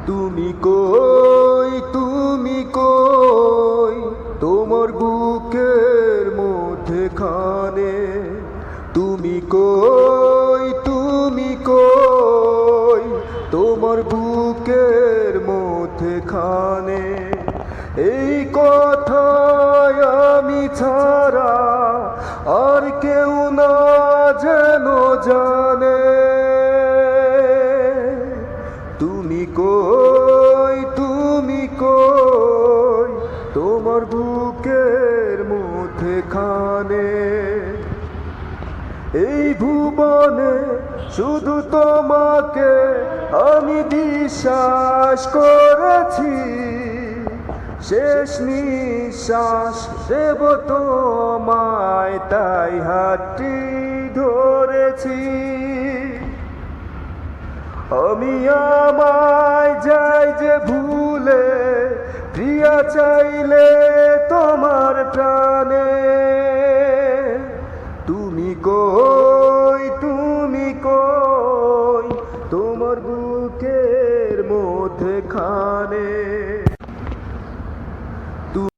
তুমি কই, তুমি কই, তোমার বুকের মধ্যে খানে। তুমি কই, তুমি কই, তোমার বুকের মধ্যে খানে। এই কথায় আমি ছাড়া আর কেউ না যেন জানে। তুমি কই, তুমি কই, তোমার বুকের মধ্যে খানে। এই ভুবনে শুধু তোমাকে আমি বিশ্বাস করেছি, শেষ নিঃশ্বাস দেব তোমায় তাই হাতটি ধরেছি। আমি আমায় যাই যে ভুলে, প্রিয়া চাইলে তোমার প্রাণে। তুমি কই, তুমি কই, তোমার বুকের মধ্যে খানে।